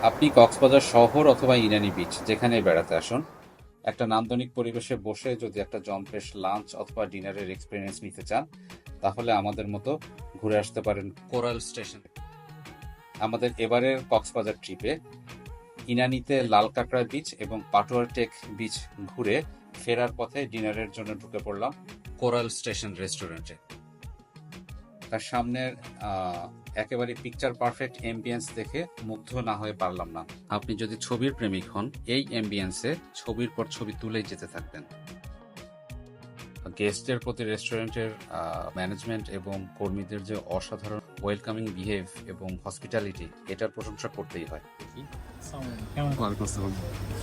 আপনি কক্সবাজার শহর অথবা ইনানি বিচ যেখানেই বেড়াতে আসুন, একটা নান্দনিক পরিবেশে বসে যদি একটা জম্পেশ লাঞ্চ অথবা ডিনারের এক্সপিরিয়েন্স নিতে চান, তাহলে আমাদের মতো ঘুরে আসতে পারেন কোরাল স্টেশন। আমাদের এবারের কক্সবাজার ট্রিপে ইনানিতে লাল কাঁকড়া বিচ এবং পাটোয়ার টেক বিচ ঘুরে ফেরার পথে ডিনারের জন্য ঢুকে পড়লাম কোরাল স্টেশন রেস্টুরেন্টে। তার সামনের একেবারে পিকচার পারফেক্ট এমবিয়েন্স দেখে মুগ্ধ না হয়ে পারলাম না। আপনি যদি ছবির প্রেমিক হন, এই এমবিয়েন্সে ছবির পর ছবি তুলেই যেতে থাকবেন। গেস্টের প্রতি রেস্টুরেন্টের ম্যানেজমেন্ট এবং কর্মীদের যে অসাধারণ ওয়েলকামিং বিহেভ এবং হসপিটালিটি, এটার প্রশংসা করতেই হয়।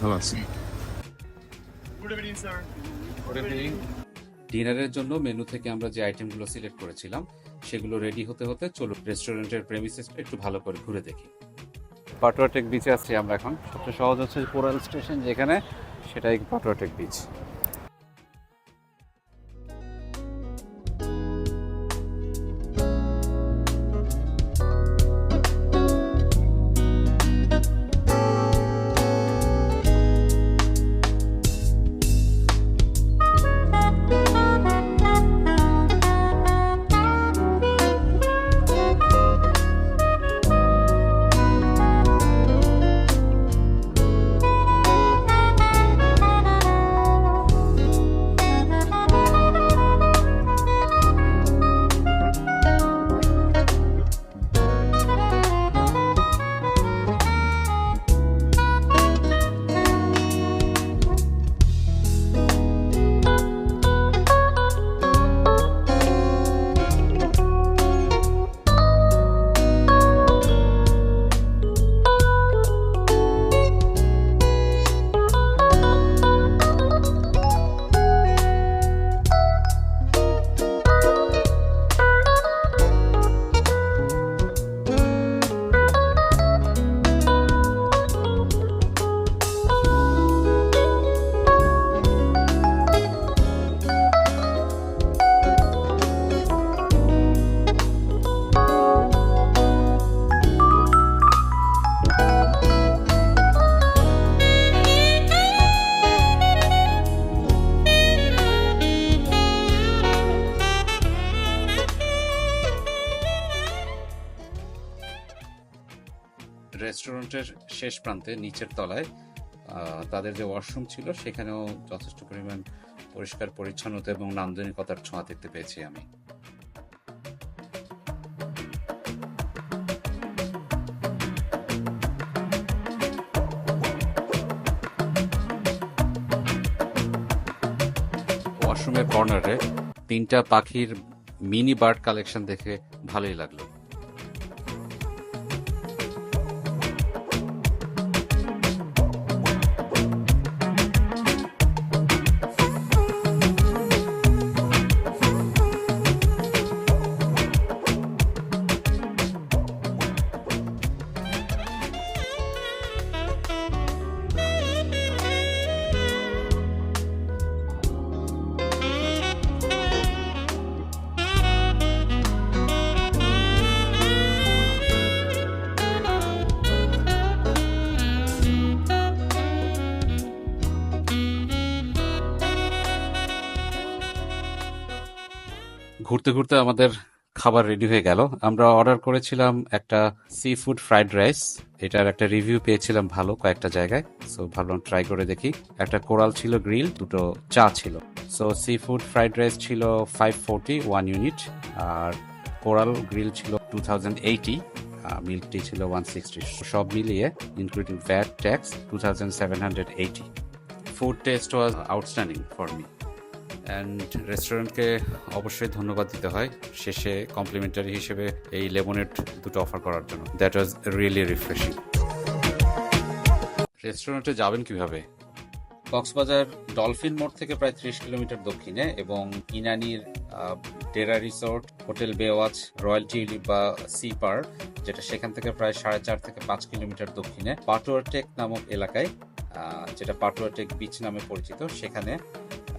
ভালো আছি। ডিনারের জন্য মেনু থেকে আমরা যে আইটেমগুলো সিলেক্ট করেছিলাম সেগুলো রেডি হতে হতে চলুন রেস্টুরেন্টের প্রেমিসেসটা একটু ভালো করে ঘুরে দেখি। পাটোয়া টেক বিচে আছি আমরা এখন। সবচেয়ে সহজ হচ্ছে কোরাল স্টেশন যেখানে, সেটাই পাটোয়া টেক বিচ। রেস্টুরেন্টের শেষ প্রান্তে নিচের তলায় তাদের যে ওয়াশরুম ছিল সেখানেও যথেষ্ট পরিমাণ পরিষ্কার পরিচ্ছন্নতা এবং নান্দনিকতার ছোঁয়া দেখতে পেয়েছি আমি। ওয়াশরুমের কর্নারে 3টা পাখির মিনি বার্ড কালেকশন দেখে ভালোই লাগলো। ঘুরতে ঘুরতে আমাদের খাবার রেডি হয়ে গেল। আমরা অর্ডার করেছিলাম একটা সি ফুড ফ্রাইড রাইস। এটার একটা রিভিউ পেয়েছিলাম ভালো কয়েকটা জায়গায়, সো ভাবলাম ট্রাই করে দেখি। একটা কোরাল ছিল গ্রিল, দুটো চা ছিল। So sea food fried rice ছিল 540 1 ইউনিট, আর কোরাল গ্রিল ছিল 2080, মিল্ক টি ছিল 160। সব মিলিয়ে including VAT tax 2780। Food taste was outstanding for me. And রেস্টুরেন্টকে অবশ্যই ধন্যবাদ দিতে হয় শেষে কমপ্লিমেন্টারি হিসেবে এই লেমনেড দুটো অফার করার জন্য। That was really refreshing. রেস্টুরেন্টে যাবেন কিভাবে? কক্সবাজার ডলফিন মোড় থেকে প্রায় 30 কিলোমিটার দক্ষিণে এবং ইনানির ডেরা রিসোর্ট, হোটেল বেওয়াচ, রয়্যাল টিউলিপ বা সি পার, যেটা সেখান থেকে প্রায় 4.5 থেকে 5 কিলোমিটার দক্ষিণে পাটোয়া টেক নামক এলাকায়, যেটা পাটোয়া টেক বিচ নামে পরিচিত, সেখানে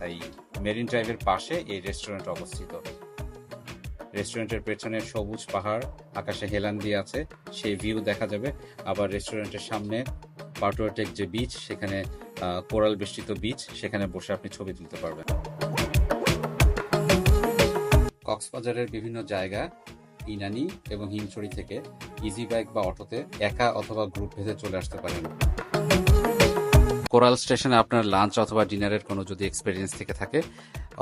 এই মেরিন ড্রাইভের পাশে এই রেস্টুরেন্ট অবস্থিত। রেস্টুরেন্টের পেছনে সবুজ পাহাড়, আকাশে হেলান দিয়ে আছে, সেই ভিউ দেখা যাবে। আবার রেস্টুরেন্টের সামনে পাটুয়াটেক যে বিচ, সেখানে কোরাল বেষ্টিত বিচ, সেখানে বসে আপনি ছবি তুলতে পারবেন। কক্সবাজারের বিভিন্ন জায়গা ইনানি এবং হিমছড়ি থেকে ইজি বাইক বা অটোতে একা অথবা গ্রুপ ভেদে চলে আসতে পারেন। কোরাল স্টেশনে আপনার লাঞ্চ অথবা ডিনারের কোনো যদি এক্সপিরিয়েন্স থেকে থাকে,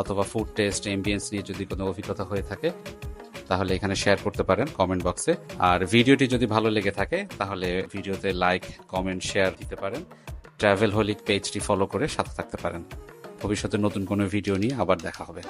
অথবা ফুড টেস্ট, এম্বিয়েন্স নিয়ে যদি কোনো অভিজ্ঞতা হয়ে থাকে, তাহলে এখানে শেয়ার করতে পারেন কমেন্ট বক্সে। আর ভিডিওটি যদি ভালো লেগে থাকে তাহলে ভিডিওতে লাইক, কমেন্ট, শেয়ার দিতে পারেন। ট্রাভেল হোলিক পেজটি ফলো করে সাথে থাকতে পারেন। ভবিষ্যতে নতুন কোনো ভিডিও নিয়ে আবার দেখা হবে।